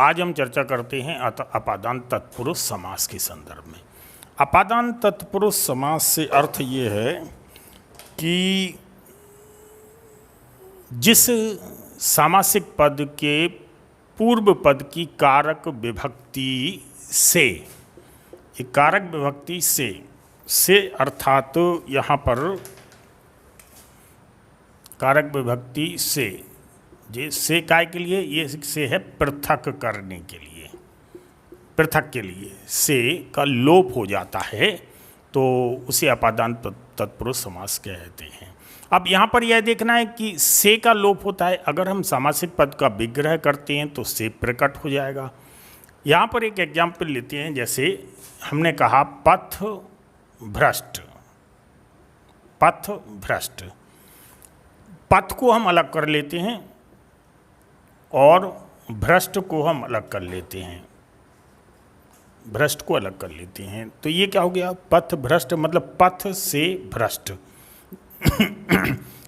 आज हम चर्चा करते हैं अपादान तत्पुरुष समास के संदर्भ में। अपादान तत्पुरुष समास से अर्थ ये है कि जिस सामासिक पद के पूर्व पद की कारक विभक्ति से, ये कारक विभक्ति से अर्थात यहाँ पर कारक विभक्ति से काय के लिए, ये से है पृथक करने के लिए, पृथक के लिए से का लोप हो जाता है तो उसे अपादान तत्पुरुष समास कहते हैं। अब यहाँ पर यह देखना है कि से का लोप होता है, अगर हम सामासिक पद का विग्रह करते हैं तो से प्रकट हो जाएगा। यहाँ पर एक एग्जाम्पल लेते हैं, जैसे हमने कहा पथ भ्रष्ट, पथ भ्रष्ट। पथ को हम अलग कर लेते हैं और भ्रष्ट को हम अलग कर लेते हैं, भ्रष्ट को अलग कर लेते हैं तो ये क्या हो गया, पथ भ्रष्ट, मतलब पथ से भ्रष्ट।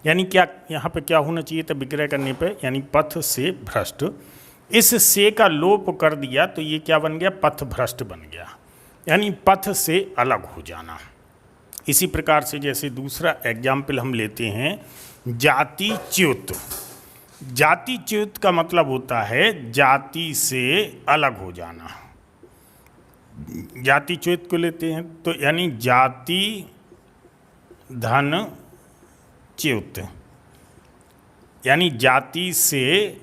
यानी क्या यहाँ पे क्या होना चाहिए था विग्रह करने पे, यानी पथ से भ्रष्ट। इस से का लोप कर दिया तो ये क्या बन गया, पथ भ्रष्ट बन गया, यानी पथ से अलग हो जाना। इसी प्रकार से जैसे दूसरा एग्जाम्पल हम लेते हैं जाति च्युत। जाति च्युत का मतलब होता है जाति से अलग हो जाना। जाति च्युत को लेते हैं तो यानी जाति धन च्युत, यानी जाति से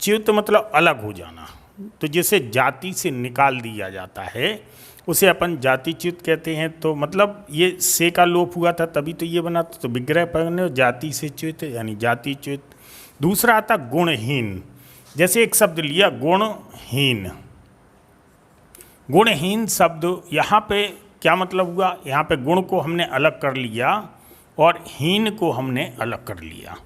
च्युत मतलब अलग हो जाना। तो जैसे जाति से निकाल दिया जाता है उसे अपन जाति च्युत कहते हैं। तो मतलब ये से का लोप हुआ था तभी तो ये बना, तो विग्रह पढ़ने जाति से च्युत यानी जाति च्युत। दूसरा आता गुणहीन, जैसे एक शब्द लिया गुणहीन। गुणहीन शब्द यहाँ पे क्या मतलब हुआ, यहाँ पे गुण को हमने अलग कर लिया और हीन को हमने अलग कर लिया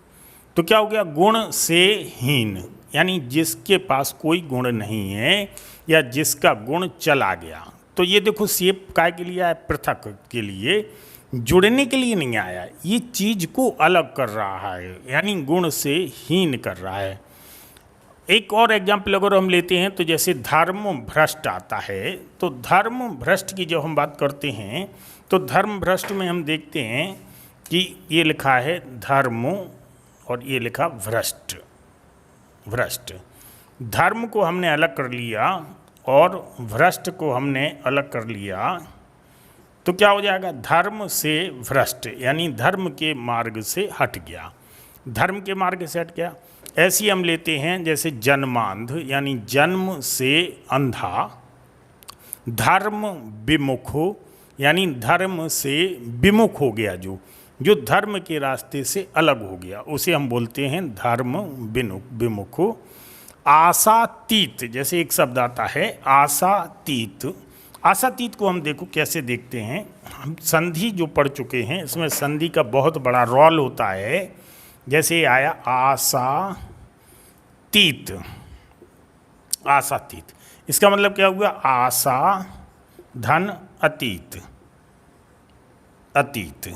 तो क्या हो गया, गुण से हीन, यानी जिसके पास कोई गुण नहीं है या जिसका गुण चला गया। तो ये देखो सेप काय के लिए आया, पृथक के लिए, जुड़ने के लिए नहीं आया, ये चीज़ को अलग कर रहा है, यानी गुण से हीन कर रहा है। एक और एग्जाम्पल अगर हम लेते हैं तो जैसे धर्म भ्रष्ट आता है, तो धर्म भ्रष्ट की जब हम बात करते हैं तो धर्म भ्रष्ट में हम देखते हैं कि ये लिखा है धर्म और ये लिखा भ्रष्ट, भ्रष्ट। धर्म को हमने अलग कर लिया और भ्रष्ट को हमने अलग कर लिया तो क्या हो जाएगा, धर्म से भ्रष्ट, यानी धर्म के मार्ग से हट गया, धर्म के मार्ग से हट गया। ऐसी हम लेते हैं जैसे जन्मांध, यानी जन्म से अंधा। धर्म विमुख, यानी धर्म से विमुख हो गया, जो धर्म के रास्ते से अलग हो गया, उसे हम बोलते हैं धर्म विमुख। आशातीत, जैसे एक शब्द आता है आशातीत। आशातीत को हम देखो कैसे देखते हैं, हम संधि जो पढ़ चुके हैं इसमें संधि का बहुत बड़ा रोल होता है। जैसे आया आशातीत, आशातीत, इसका मतलब क्या हुआ, आशा धन अतीत, अतीत।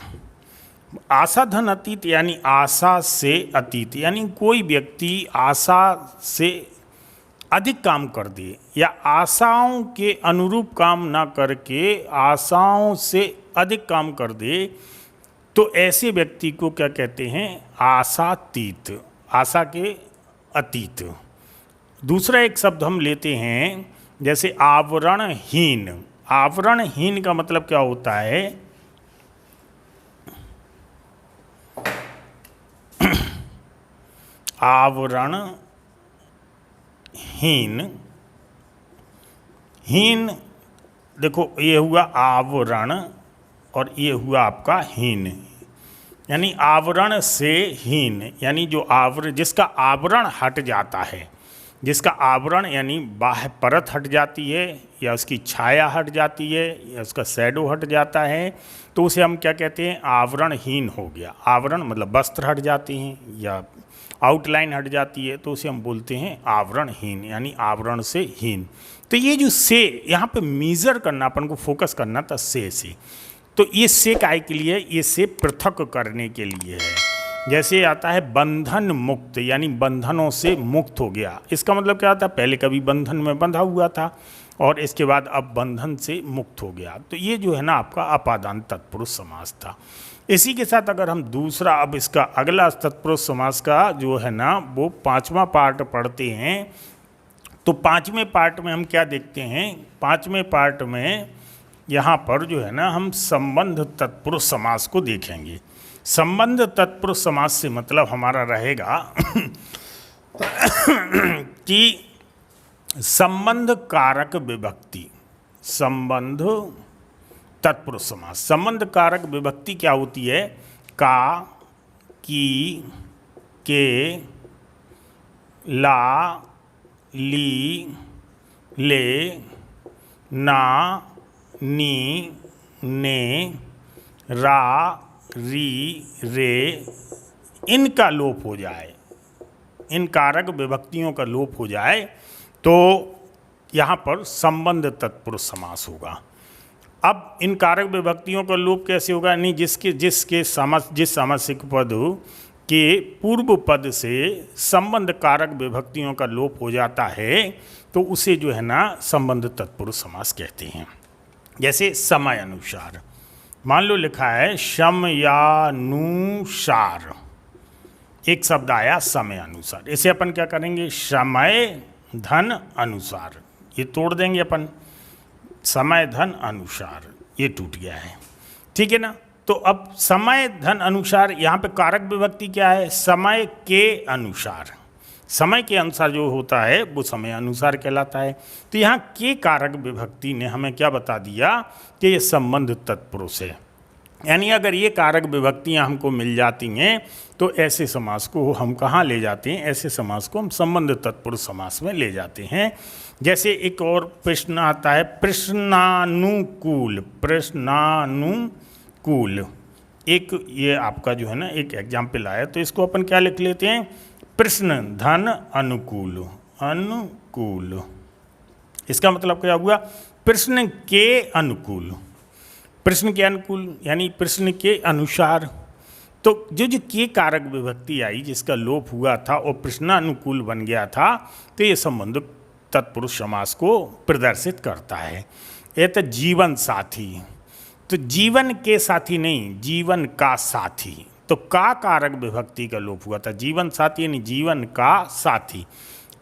आशा धन अतीत यानी आशा से अतीत, यानी कोई व्यक्ति आशा से अधिक काम कर दे या आशाओं के अनुरूप काम ना करके आशाओं से अधिक काम कर दे तो ऐसे व्यक्ति को क्या कहते हैं, आशातीत, आशा के अतीत। दूसरा एक शब्द हम लेते हैं जैसे आवरणहीन। आवरणहीन का मतलब क्या होता है, आवरणहीन, हीन देखो ये हुआ आवरण और ये हुआ आपका हीन, यानी आवरण से हीन, यानी जो आवरण, जिसका आवरण हट जाता है, जिसका आवरण यानी बाह्य परत हट जाती है या उसकी छाया हट जाती है या उसका शैडो हट जाता है तो उसे हम क्या कहते हैं, आवरणहीन हो गया। आवरण मतलब वस्त्र हट जाते हैं या आउटलाइन हट जाती है तो उसे हम बोलते हैं आवरणहीन, यानी आवरण से हीन। तो ये जो से यहाँ पे मेजर करना, अपन को फोकस करना था से, तो ये से काय के लिए, ये से पृथक करने के लिए है। जैसे आता है बंधन मुक्त, यानी बंधनों से मुक्त हो गया। इसका मतलब क्या था, पहले कभी बंधन में बंधा हुआ था और इसके बाद अब बंधन से मुक्त हो गया। तो ये जो है ना आपका अपादान तत्पुरुष समास था। इसी के साथ अगर हम दूसरा, अब इसका अगला तत्पुरुष समास का जो है ना वो 5वां पार्ट पढ़ते हैं, तो 5वें पार्ट में हम क्या देखते हैं, 5वें पार्ट में यहाँ पर जो है ना हम संबंध तत्पुरुष समास को देखेंगे। संबंध तत्पुरुष समास से मतलब हमारा रहेगा कि संबंध कारक विभक्ति, संबंध तत्पुरुष समास। संबंध कारक विभक्ति क्या होती है, का, की, के, ला, ली, ले, ना, नी, ने, रा, री, रे, इनका लोप हो जाए, इन कारक विभक्तियों का लोप हो जाए तो यहाँ पर संबंध तत्पुरुष समास होगा। अब इन कारक विभक्तियों का लोप कैसे होगा, नहीं जिस सामासिक पद के पूर्व पद से संबंध कारक विभक्तियों का लोप हो जाता है तो उसे जो है ना संबंध तत्पुरुष समास कहते हैं। जैसे समय अनुसार, मान लो लिखा है समयानुसार, एक शब्द आया समय अनुसार, इसे अपन क्या करेंगे, समय धन अनुसार, ये तोड़ देंगे अपन, समय धन अनुसार, ये टूट गया है, ठीक है ना। तो अब समय धन अनुसार, यहाँ पे कारक विभक्ति क्या है, समय के अनुसार, समय के अनुसार जो होता है वो समय अनुसार कहलाता है। तो यहाँ के कारक विभक्ति ने हमें क्या बता दिया कि ये संबंध तत्पुरुष है, यानी अगर ये कारक विभक्तियाँ हमको मिल जाती हैं तो ऐसे समास को हम कहाँ ले जाते हैं, ऐसे समास को हम संबंध तत्पुरुष समास में ले जाते हैं। जैसे एक और प्रश्न आता है प्रश्नानुकूल, प्रश्नानुकूल, एक ये आपका जो है ना एक एग्जाम्पल आया, तो इसको अपन क्या लिख लेते हैं, प्रश्न धन अनुकूल, अनुकूल, इसका मतलब क्या हुआ, प्रश्न के अनुकूल, प्रश्न के अनुकूल यानी प्रश्न के अनुसार। तो जो के कारक विभक्ति आई जिसका लोप हुआ था और प्रश्नानुकूल बन गया था, तो ये संबंध तत्पुरुष समास को प्रदर्शित करता है। ये तो जीवन साथी, तो जीवन के साथी नहीं, जीवन का साथी, तो का कारक विभक्ति का लोप हुआ था, जीवन साथी यानी जीवन का साथी।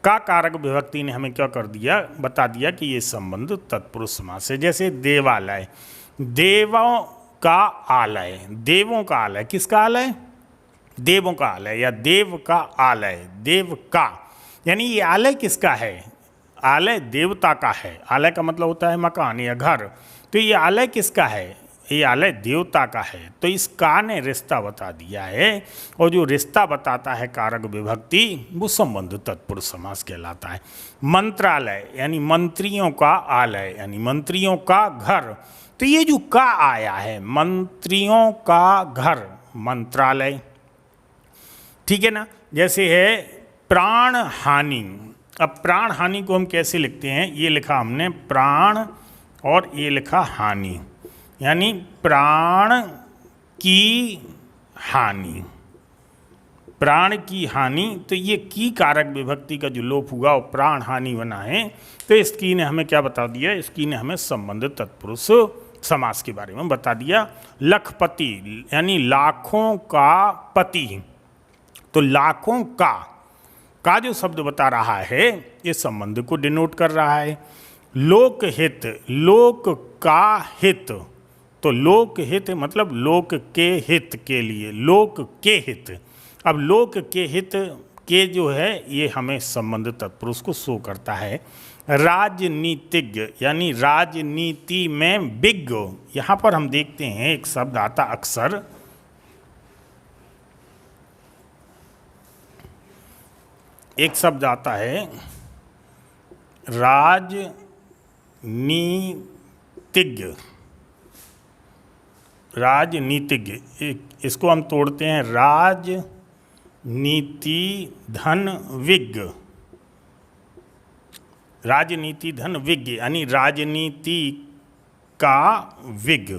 का कारक विभक्ति ने हमें क्या कर दिया, बता दिया कि ये संबंध तत्पुरुष समास है। जैसे देवालय, देवों का आलय, देवों का आलय, किसका आलय, देवों का आलय या देव का आलय, देव का यानी ये आलय किसका है, आलय देवता का है। आलय का मतलब होता है मकान या घर, तो ये आलय किसका है, ये आलय देवता का है। तो इस का ने रिश्ता बता दिया है, और जो रिश्ता बताता है कारक विभक्ति वो संबंध तत्पुरुष समास कहलाता है। मंत्रालय यानी मंत्रियों का आलय यानी मंत्रियों का घर, तो ये जो का आया है मंत्रियों का घर, मंत्रालय, ठीक है ना। जैसे है प्राण हानि, अब प्राण हानि को हम कैसे लिखते हैं, ये लिखा हमने प्राण और ये लिखा हानि, यानी प्राण की हानि, प्राण की हानि। तो ये की कारक विभक्ति का जो लोप हुआ और प्राण हानि बना है, तो इसकी ने हमें क्या बता दिया, इसकी ने हमें संबंध तत्पुरुष समास के बारे में बता दिया। लखपति यानी लाखों का पति, तो लाखों का जो शब्द बता रहा है ये संबंध को डिनोट कर रहा है। लोकहित, लोक का हित, तो लोक हित मतलब लोक के हित के लिए, लोक के हित। अब लोक के हित के जो है ये हमें संबंध तत्पुरुष को शो करता है। राजनीतिज्ञ यानी राजनीति में विज्ञ, यहाँ पर हम देखते हैं एक शब्द आता अक्सर, एक शब्द आता है राजनीतिज्ञ, राजनीतिज्ञ, इसको हम तोड़ते हैं राजनीति धन विज्ञ, राजनीति धन विज्ञ यानी राजनीति का विज्ञ,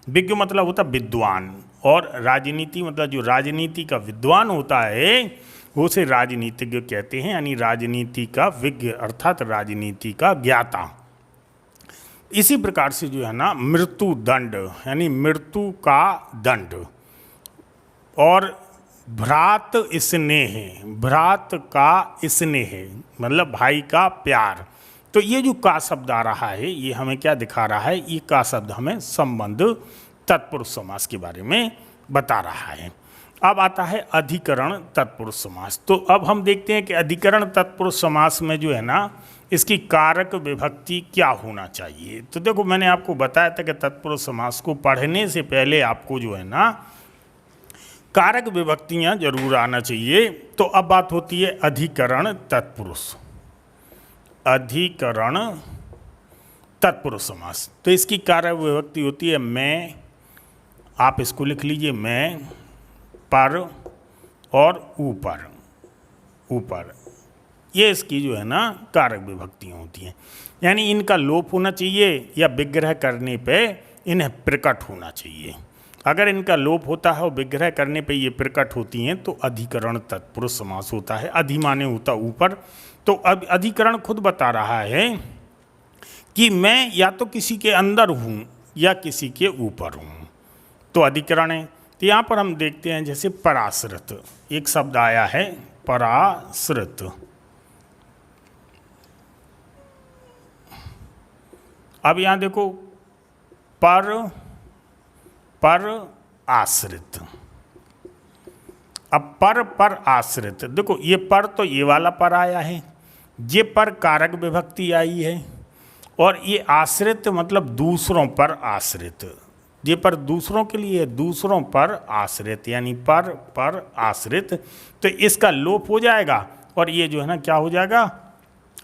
विज्ञ मतलब होता विद्वान, और राजनीति मतलब जो राजनीति का विद्वान होता है वो उसे राजनीतिज्ञ कहते हैं, यानी राजनीति का विज्ञ अर्थात राजनीति का ज्ञाता। इसी प्रकार से जो है ना मृत्यु दंड यानी मृत्यु का दंड, और भ्रात स्नेह, भ्रात का स्नेह मतलब भाई का प्यार। तो ये जो का शब्द आ रहा है ये हमें क्या दिखा रहा है, ये का शब्द हमें संबंध तत्पुरुष समास के बारे में बता रहा है। अब आता है अधिकरण तत्पुरुष समास। तो अब हम देखते हैं कि अधिकरण तत्पुरुष समास में जो है ना इसकी कारक विभक्ति क्या होना चाहिए। तो देखो मैंने आपको बताया था कि तत्पुरुष समास को पढ़ने से पहले आपको जो है ना कारक विभक्तियां जरूर आना चाहिए। तो अब बात होती है अधिकरण तत्पुरुष, अधिकरण तत्पुरुष समास। तो इसकी कारक विभक्ति होती है मैं, आप इसको लिख लीजिए, मैं, पर और ऊपर, ऊपर। ये इसकी जो है ना कारक विभक्तियाँ होती हैं, यानी इनका लोप होना चाहिए या विग्रह करने पे इन्हें प्रकट होना चाहिए। अगर इनका लोप होता है और विग्रह करने पे ये प्रकट होती हैं तो अधिकरण तत्पुरुष समास होता है। अधि माने होता ऊपर। तो अब अधिकरण खुद बता रहा है कि मैं या तो किसी के अंदर हूँ या किसी के ऊपर हूँ, तो अधिकरण है। तो यहाँ पर हम देखते हैं जैसे पराश्रित, एक शब्द आया है पराश्रित। अब यहाँ देखो पर आश्रित। अब पर आश्रित, देखो ये पर तो ये वाला पर आया है, ये पर कारक विभक्ति आई है, और ये आश्रित मतलब दूसरों पर आश्रित। ये पर दूसरों के लिए, दूसरों पर आश्रित यानी पर आश्रित। तो इसका लोप हो जाएगा और ये जो है ना क्या हो जाएगा,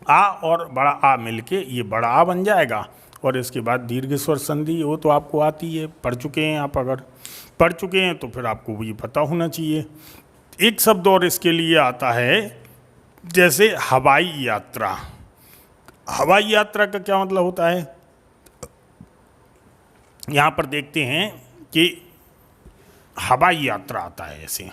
आ और बड़ा आ मिलके ये बड़ा आ बन जाएगा। और इसके बाद दीर्घ स्वर संधि, वो तो आपको आती है, पढ़ चुके हैं आप। अगर पढ़ चुके हैं तो फिर आपको ये पता होना चाहिए। एक शब्द और इसके लिए आता है जैसे हवाई यात्रा। हवाई यात्रा का क्या मतलब होता है, यहाँ पर देखते हैं कि हवाई यात्रा आता है ऐसे,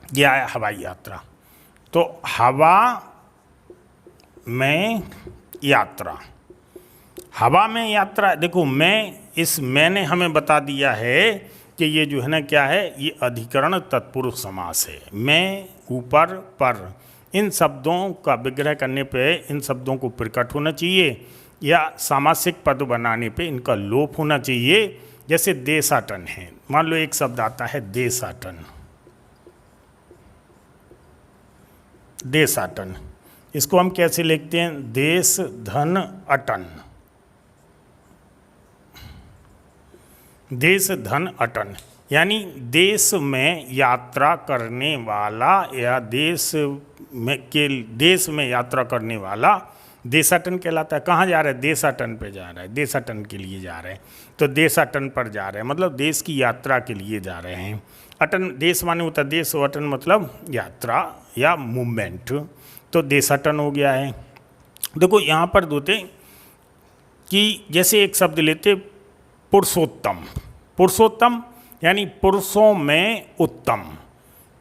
यह है हवाई यात्रा। तो हवा में यात्रा, हवा में यात्रा, देखो मैं, इस मैंने हमें बता दिया है कि ये जो है ना क्या है, ये अधिकरण तत्पुरुष समास है। मैं, ऊपर, पर, इन शब्दों का विग्रह करने पे इन शब्दों को प्रकट होना चाहिए या सामासिक पद बनाने पे इनका लोप होना चाहिए। जैसे देशाटन है, मान लो एक शब्द आता है देशाटन, देशाटन, इसको हम कैसे लिखते हैं, देश धन अटन, देश धन अटन, यानी देश में यात्रा करने वाला या देश में यात्रा करने वाला देशाटन कहलाता है। कहाँ जा रहे हैं, देशाटन पे जा रहा है, देशाटन के लिए जा रहे हैं, तो देशाटन पर जा रहे हैं मतलब देश की यात्रा के लिए जा रहे हैं। अटन देश माने होता है देश, अटन मतलब यात्रा या मूवमेंट, तो देशाटन हो गया है। देखो यहाँ पर दोते कि जैसे एक शब्द लेते पुरुषोत्तम, पुरुषोत्तम यानी पुरुषों में उत्तम,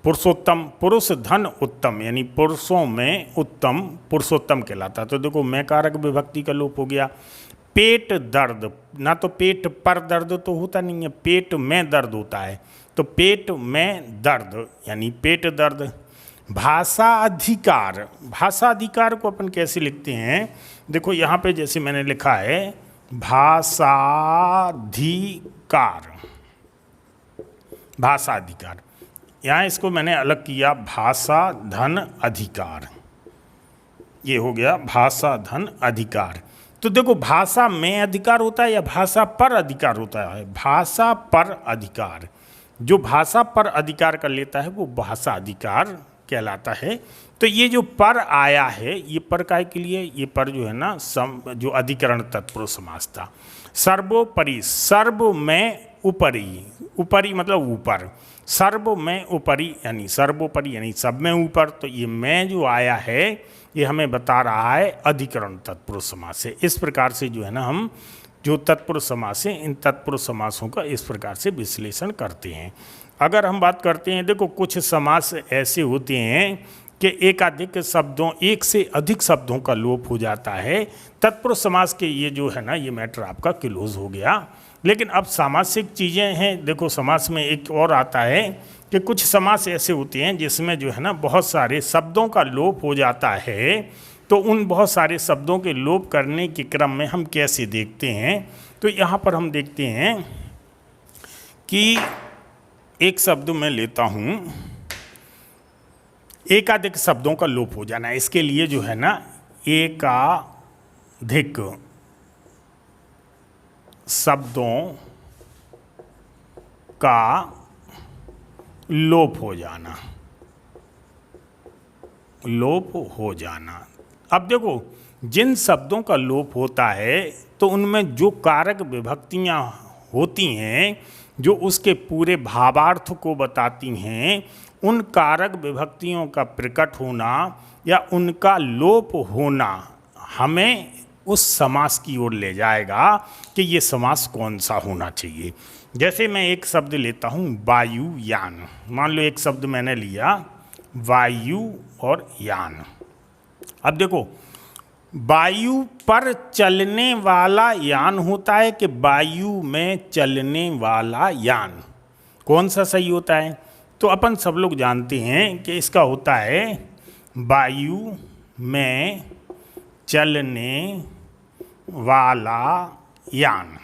पुरुषोत्तम, पुरुष धन उत्तम यानी पुरुषों में उत्तम पुरुषोत्तम कहलाता। तो देखो मैं कारक विभक्ति का लोप हो गया। पेट दर्द, ना तो पेट पर दर्द तो होता नहीं है, पेट में दर्द होता है, तो पेट में दर्द यानी पेट दर्द। भाषा अधिकार, भाषा अधिकार को अपन कैसे लिखते हैं, देखो यहाँ पे जैसे मैंने लिखा है भाषाधिकार, भाषा अधिकार, यहाँ इसको मैंने अलग किया भाषा धन अधिकार, ये हो गया भाषा धन अधिकार। तो देखो भाषा में अधिकार होता है या भाषा पर अधिकार होता है, भाषा पर अधिकार, जो भाषा पर अधिकार कर लेता है वो भाषा अधिकार कहलाता है। तो ये जो पर आया है ये पर काय के लिए, ये पर जो है ना जो अधिकरण तत्पुरुष समास था। सर्वोपरि, सर्व में उपरी, उपरी मतलब ऊपर, सर्व में उपरी यानी सर्वोपरि यानी सब में ऊपर। तो ये मैं जो आया है ये हमें बता रहा है अधिकरण तत्पुरुष समास से। इस प्रकार से जो है ना हम जो तत्पुरुष समास है इन तत्पुरुष समासों का इस प्रकार से विश्लेषण करते हैं। अगर हम बात करते हैं, देखो कुछ समास ऐसे होते हैं कि एकाधिक शब्दों, एक से अधिक शब्दों का लोप हो जाता है। तत्पुरुष समास के ये जो है ना ये मैटर आपका क्लोज हो गया। लेकिन अब सामासिक चीज़ें हैं, देखो समास में एक और आता है कि कुछ समास ऐसे होते हैं जिसमें जो है ना बहुत सारे शब्दों का लोप हो जाता है। तो उन बहुत सारे शब्दों के लोप करने के क्रम में हम कैसे देखते हैं, तो यहाँ पर हम देखते हैं कि एक शब्द मैं लेता हूँ, एकाधिक शब्दों का लोप हो जाना। इसके लिए जो है ना एकाधिक शब्दों का लोप हो जाना, लोप हो जाना। अब देखो जिन शब्दों का लोप होता है तो उनमें जो कारक विभक्तियां होती हैं जो उसके पूरे भावार्थ को बताती हैं, उन कारक विभक्तियों का प्रकट होना या उनका लोप होना हमें उस समास की ओर ले जाएगा कि ये समास कौन सा होना चाहिए। जैसे मैं एक शब्द लेता हूँ वायुयान, मान लो एक शब्द मैंने लिया वायु और यान। अब देखो वायु पर चलने वाला यान होता है कि वायु में चलने वाला यान, कौन सा सही होता है? तो अपन सब लोग जानते हैं कि इसका होता है वायु में चलने वाला यान।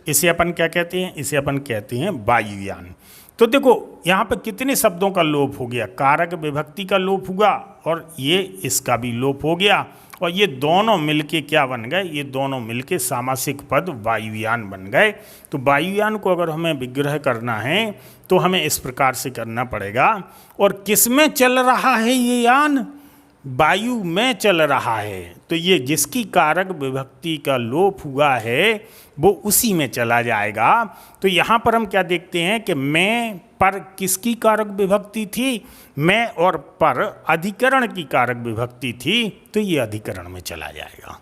इसे अपन क्या कहते हैं? इसे अपन कहते हैं वायुयान। तो देखो यहाँ पर कितने शब्दों का लोप हो गया, कारक विभक्ति का लोप हुआ और ये इसका भी लोप हो गया, और ये दोनों मिलके क्या बन गए? ये दोनों मिलके सामासिक पद वायुयान बन गए। तो वायुयान को अगर हमें विग्रह करना है तो हमें इस प्रकार से करना पड़ेगा। और किस में चल रहा है ये यान? वायु में चल रहा है। तो ये जिसकी कारक विभक्ति का लोप हुआ है वो उसी में चला जाएगा। तो यहाँ पर हम क्या देखते हैं कि मैं पर किसकी कारक विभक्ति थी? मैं और पर अधिकरण की कारक विभक्ति थी, तो ये अधिकरण में चला जाएगा।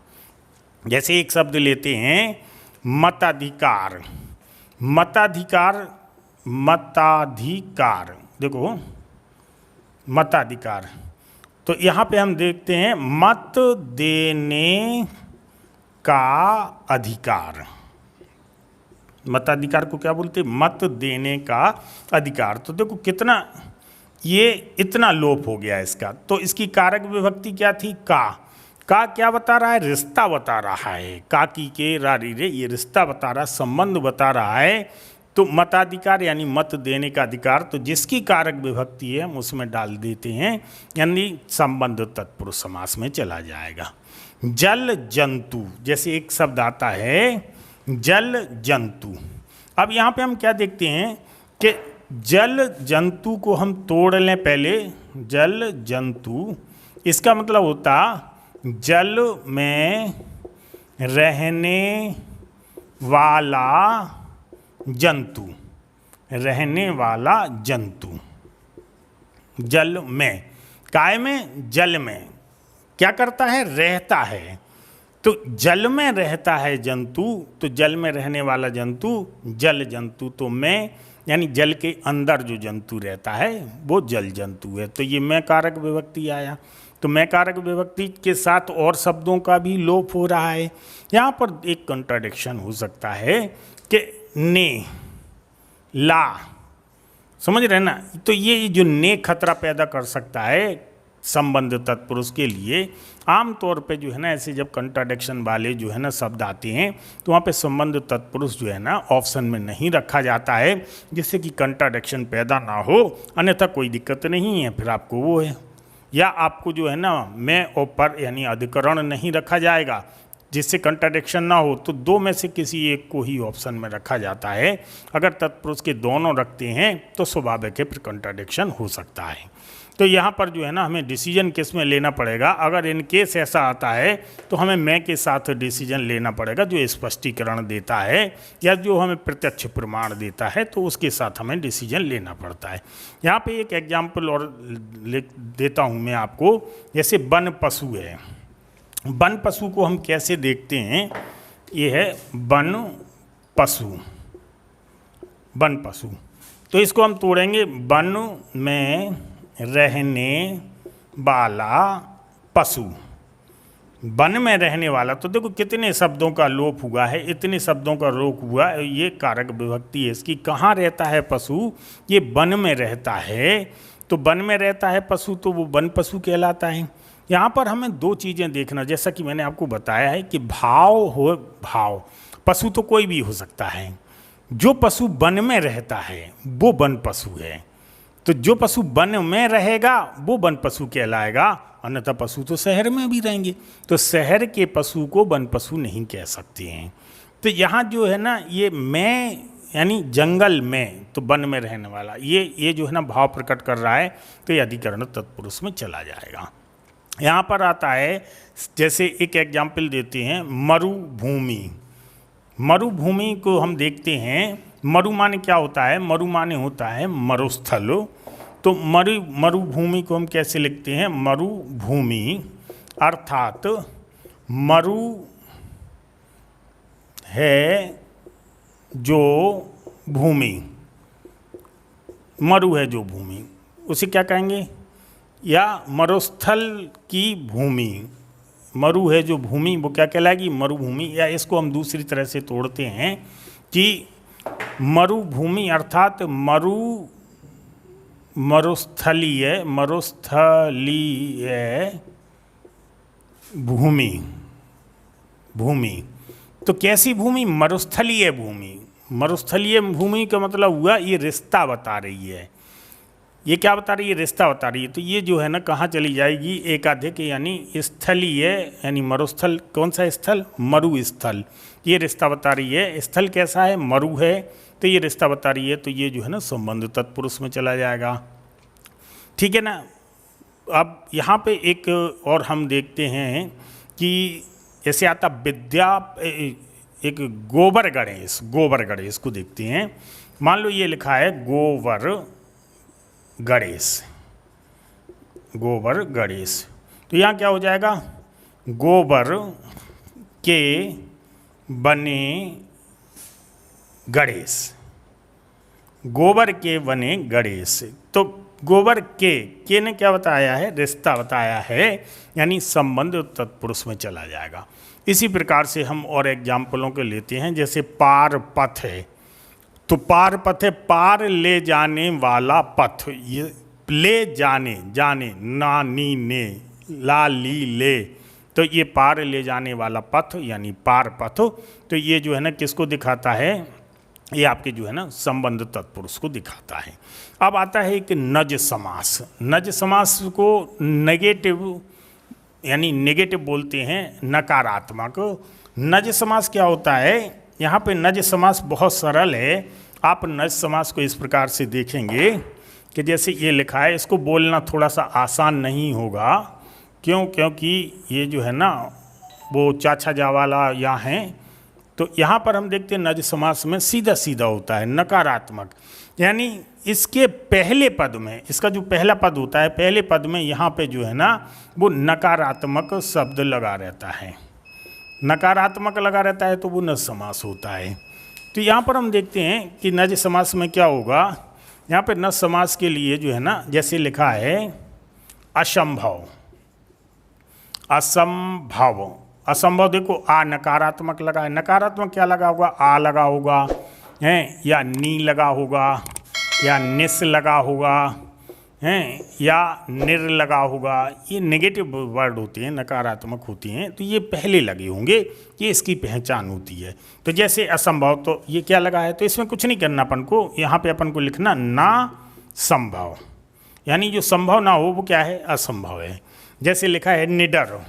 जैसे एक शब्द लेते हैं मताधिकार, मताधिकार, मताधिकार, देखो मताधिकार, तो यहाँ पे हम देखते हैं मत देने का अधिकार। मताधिकार को क्या बोलते हैं? मत देने का अधिकार। तो देखो कितना ये इतना लोप हो गया इसका। तो इसकी कारक विभक्ति क्या थी? का क्या बता रहा है? रिश्ता बता रहा है। का की के रारी रे, ये रिश्ता बता रहा है, संबंध बता रहा है। तो मताधिकार यानी मत देने का अधिकार, तो जिसकी कारक विभक्ति है हम उसमें डाल देते हैं, यानी संबंध तत्पुरुष समास में चला जाएगा। जल जंतु, जैसे एक शब्द आता है जल जंतु। अब यहाँ पे हम क्या देखते हैं कि जल जंतु को हम तोड़ लें पहले। जल जंतु इसका मतलब होता जल में रहने वाला जंतु, रहने वाला जंतु। जल में, काय में? जल में क्या करता है? रहता है। तो जल में रहता है जंतु, तो जल में रहने वाला जंतु जल जंतु। तो मैं यानी जल के अंदर जो जंतु रहता है वो जल जंतु है। तो ये मैं कारक विभक्ति आया। तो मैं कारक विभक्ति के साथ और शब्दों का भी लोप हो रहा है। यहाँ पर एक कंट्राडिक्शन हो सकता है कि ने, ला, समझ रहे ना? तो ये जो ने खतरा पैदा कर सकता है संबंध तत्पुरुष के लिए। आमतौर पे जो है ना ऐसे जब कंट्राडिक्शन वाले जो है ना शब्द आते हैं तो वहाँ पे संबंध तत्पुरुष जो है ना ऑप्शन में नहीं रखा जाता है, जिससे कि कंट्राडिक्शन पैदा ना हो। अन्यथा कोई दिक्कत नहीं है, फिर आपको वो है, या आपको जो है ना मैं और पर यानी अधिकरण नहीं रखा जाएगा, जिससे कंट्राडिक्शन ना हो, तो दो में से किसी एक को ही ऑप्शन में रखा जाता है। अगर तत्पुरुष के दोनों रखते हैं तो स्वाभाविक है फिर कंट्राडिक्शन हो सकता है। तो यहाँ पर जो है ना हमें डिसीजन किस में लेना पड़ेगा, अगर इन केस ऐसा आता है तो हमें मैं के साथ डिसीजन लेना पड़ेगा जो स्पष्टीकरण देता है या जो हमें प्रत्यक्ष प्रमाण देता है, तो उसके साथ हमें डिसीजन लेना पड़ता है। यहाँ पे एक एग्जाम्पल और लिख देता हूँ मैं आपको। जैसे वन पशु है, वन पशु को हम कैसे देखते हैं, ये है वन पशु, वन पशु। तो इसको हम तोड़ेंगे, वन में रहने वाला पशु, वन में रहने वाला। तो देखो कितने शब्दों का लोप हुआ है, इतने शब्दों का लोप हुआ, ये कारक विभक्ति है इसकी। कहाँ रहता है पशु, ये वन में रहता है। तो वन में रहता है पशु तो वो वन पशु कहलाता है। यहाँ पर हमें दो चीज़ें देखना, जैसा कि मैंने आपको बताया है कि भाव हो, भाव, पशु तो कोई भी हो सकता है। जो पशु वन में रहता है वो वन पशु है। तो जो पशु वन में रहेगा वो वन पशु कहलाएगा, अन्यथा पशु तो शहर में भी रहेंगे, तो शहर के पशु को वन पशु नहीं कह सकते हैं। तो यहाँ जो है ना ये मैं यानी जंगल में, तो वन में रहने वाला, ये जो है ना भाव प्रकट कर रहा है, तो ये अधिकरण तत्पुरुष में चला जाएगा। यहाँ पर आता है, जैसे एक एग्जाम्पल देते हैं, मरुभूमि। मरुभूमि को हम देखते हैं, मरु माने क्या होता है, मरु माने होता है मरुस्थल। तो मरुभूमि को हम कैसे लिखते हैं, मरुभूमि अर्थात मरु है जो भूमि, मरु है जो भूमि, उसे क्या कहेंगे, या मरुस्थल की भूमि, मरु है जो भूमि वो क्या कहलाएगी, मरुभूमि। या इसको हम दूसरी तरह से तोड़ते हैं कि मरुभूमि अर्थात मरुस्थलीय भूमि, भूमि। तो कैसी भूमि, मरुस्थलीय भूमि। मरुस्थलीय भूमि का मतलब हुआ ये रिश्ता बता रही है, ये क्या बता रही है, रिश्ता बता रही है। तो ये जो है ना कहाँ चली जाएगी, एकाधिक यानी स्थलीय, यानी मरुस्थल, कौन सा स्थल, मरु स्थल, ये रिश्ता बता रही है। स्थल कैसा है, मरु है, तो ये रिश्ता बता रही है, तो ये जो है ना संबंध तत्पुरुष में चला जाएगा। ठीक है ना। अब यहाँ पे एक और हम देखते हैं कि ऐसे आता विद्या, एक गोबर गणेश, गोबर गणेश को देखते हैं। मान लो ये लिखा है गोबर गणेश, गोबर गणेश, तो यहाँ क्या हो जाएगा, गोबर के बने गणेश, गोबर के बने गणेश। तो गोबर के ने क्या बताया है, रिश्ता बताया है, यानी संबंध तत्पुरुष में चला जाएगा। इसी प्रकार से हम और एग्जाम्पलों के लेते हैं, जैसे पार पथ है, तो पार पथ है पार ले जाने वाला पथ, ये ले जाने, जाने ना नी ने ला ली ले, तो ये पार ले जाने वाला पथ यानी पार पथ। तो ये जो है ना किसको दिखाता है, ये आपके जो है ना संबंध तत्पुरुष को दिखाता है। अब आता है एक नज समास। नज समास को नेगेटिव यानी नेगेटिव बोलते हैं, नकारात्मक। नज समास क्या होता है, यहाँ पे नज समास बहुत सरल है। आप नज समास को इस प्रकार से देखेंगे कि जैसे ये लिखा है, इसको बोलना थोड़ा सा आसान नहीं होगा, क्यों, क्योंकि ये जो है ना वो चाचा जा वाला यहाँ हैं। तो यहाँ पर हम देखते हैं नज समास में सीधा सीधा होता है, नकारात्मक, यानी इसके पहले पद में, इसका जो पहला पद होता है, पहले पद में यहाँ पे जो है ना वो नकारात्मक शब्द लगा रहता है, नकारात्मक लगा रहता है, तो वो नज समास होता है। तो यहाँ पर हम देखते हैं कि नज समास में क्या होगा, यहाँ पे नज समास के लिए जो है ना जैसे लिखा है असंभव, असंभव, असंभव, देखो आ नकारात्मक लगा है, नकारात्मक क्या लगा होगा, आ लगा होगा हैं, या नी लगा होगा, या निस लगा होगा हैं, या निर लगा होगा। ये नेगेटिव वर्ड होते हैं, नकारात्मक होती हैं, तो ये पहले लगे होंगे, ये इसकी पहचान होती है। तो जैसे असंभव, तो ये क्या लगा है, तो इसमें कुछ नहीं करना अपन को, यहाँ पे अपन को लिखना ना संभव, यानी जो संभव ना हो वो क्या है, असंभव है। जैसे लिखा है निडर,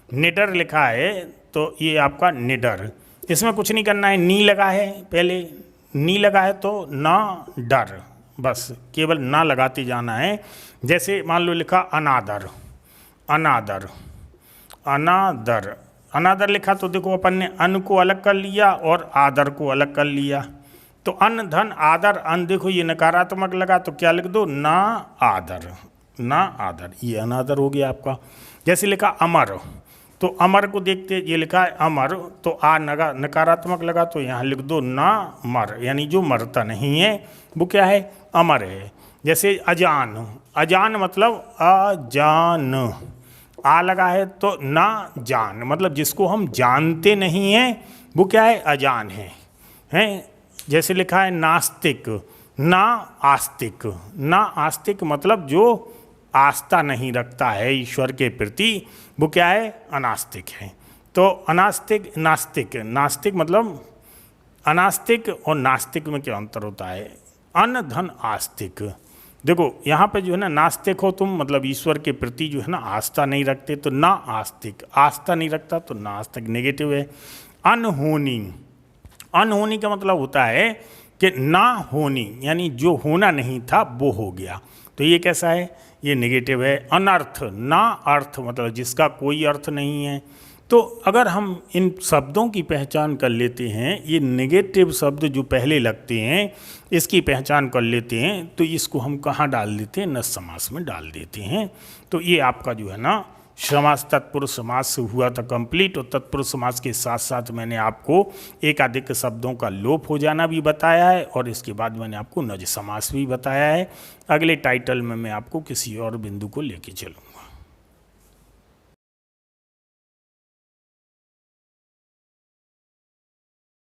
निडर लिखा है, तो ये आपका निडर। इसमें कुछ नहीं करना है, नी लगा है, पहले नी लगा है तो ना डर, बस केवल ना लगाते जाना है। जैसे मान लो लिखा अनादर, अनादर, अनादर, अनादर लिखा तो देखो अपन ने अन को अलग कर लिया और आदर को अलग कर लिया। तो अन धन आदर, अन देखो ये नकारात्मक लगा तो क्या लिख दो, ना आदर, ना आदर, ये अनादर हो गया आपका। जैसे लिखा अमर, तो अमर को देखते, ये लिखा है अमर, तो आ नकारात्मक लगा तो यहाँ लिख दो ना मर, यानी जो मरता नहीं है वो क्या है, अमर है। जैसे अजान, अजान मतलब अजान, आ लगा है तो ना जान, मतलब जिसको हम जानते नहीं हैं वो क्या है, अजान है, हैं। जैसे लिखा है नास्तिक, ना आस्तिक, ना आस्तिक मतलब जो आस्था नहीं रखता है ईश्वर के प्रति वो क्या है, अनास्तिक है। तो अनास्तिक, नास्तिक, नास्तिक मतलब अनास्तिक और नास्तिक में क्या अंतर होता है, अन धन आस्तिक। देखो यहाँ पे जो है ना, नास्तिक हो तुम मतलब ईश्वर के प्रति जो है ना आस्था नहीं रखते, तो ना आस्तिक, आस्था नहीं रखता तो नास्तिक, नेगेटिव है। अनहोनी, अनहोनी का मतलब होता है कि ना होनी, यानी जो होना नहीं था वो हो गया, तो ये कैसा है, ये नेगेटिव है। अनर्थ, ना अर्थ मतलब जिसका कोई अर्थ नहीं है। तो अगर हम इन शब्दों की पहचान कर लेते हैं, ये नेगेटिव शब्द जो पहले लगते हैं इसकी पहचान कर लेते हैं, तो इसको हम कहाँ डाल देते हैं, नस समास में डाल देते हैं। तो ये आपका जो है ना समास तत्पुरुष समास हुआ था कंप्लीट। और तत्पुरुष समास के साथ साथ मैंने आपको एकाधिक शब्दों का लोप हो जाना भी बताया है, और इसके बाद मैंने आपको नज समास भी बताया है। अगले टाइटल में मैं आपको किसी और बिंदु को लेके चलूँगा।